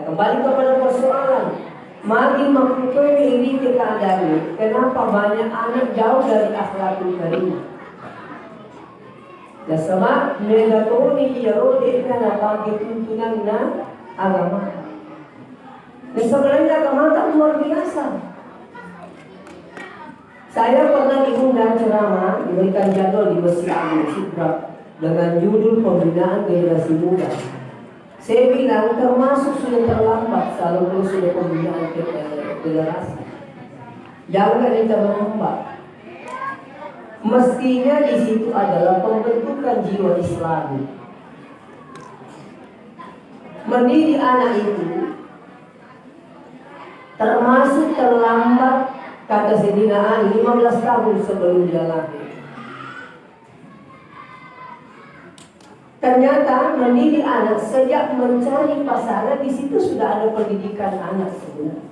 kembali kepada persoalan. Makin makukoy ini keadaan. Kenapa banyak anak jauh dari akhlakul karim? Dan sama negatoni kiyarode na napagi tuntunan na agama. Dan sebenarnya agama tak luar biasa. Saya pernah diundang ceramah, diberikan jadwal di Masjid Agung Sidra dengan judul pembinaan generasi muda. Saya bilang termasuk sudah terlambat kalau sudah pembinaan generasi. Jangan ada terlambat. Mestinya di situ adalah pembentukan jiwa Islami. Mendidik anak itu termasuk terlambat, kata Sayyidina Ali, 15 tahun sebelum dia lahir. Ternyata mendidik anak sejak mencari pasangan, di situ sudah ada pendidikan anak sebenarnya.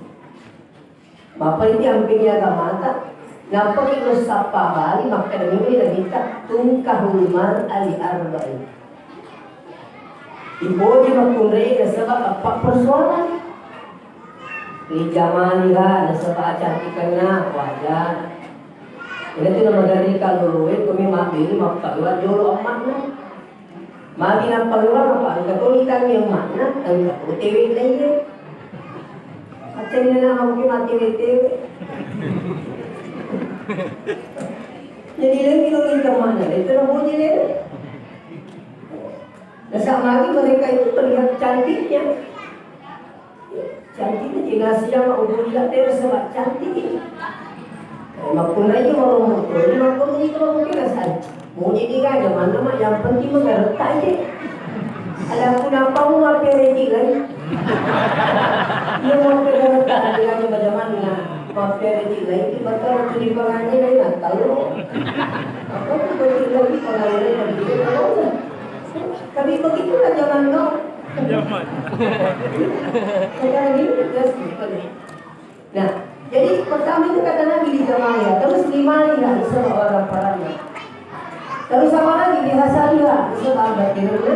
Bapak ini hampirnya agama mata. Napa kita sapa bali maka ini dah kita tungkahul mar ali arba'in. Ibu di makunrei dah sebab apa persoalan? Di zaman dah sebab cantiknya wajar. Ini tu nama dari kalau luwe kami mati ini maka luar jolo amatnya. Mati nak peluang apa? Kalau kita yang mana? Kalau TV lagi. Macam ni nak mungkin mati TV. Jadi lagi lagi ke mana? Itu nak bunyi dia. Dan sama lagi mereka itu terlihat cantiknya. Cantiknya jenazah yang mau lihat dia sebab cantik. Maupun lagi orang muda, ini maupun itu mungkin rasa. Bunyi dia aja mana mak yang penting mengerti aja. Ada pun apa mau apa lagi lagi? Dia mau mengerti dia bagaimana? Maafkan rezeki lagi, maka waktu di pengantin lagi nak tahu. Apa tu rezeki lagi kalau lain lagi dia tahu tak? Tapi begitulah zaman kau. Zaman. Sekarang ini terus. Nah, jadi pertama itu kata Nabi di Jamaah, terus lima lihat sama orang parahnya. Terus sama lagi di Hasaniyah, sama batinnya.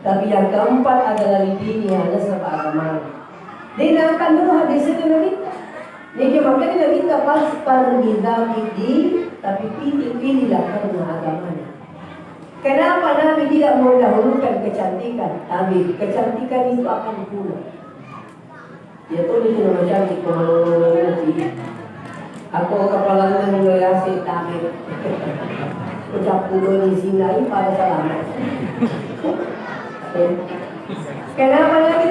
Tapi yang keempat adalah lidinya, sama agama. Dia akan dulu hadis itu Nabi. Jadi makanya kita pas berbeda bidi, tapi pilihlah karena agamanya. Kenapa Nabi tidak mendahulukan kecantikan? Tapi kecantikan itu akan punah. Ya tuh itu nama cantik nanti. Aku kepala mengoyasi tapi ucap pulau di sini pada selamat. Kenapa Nabi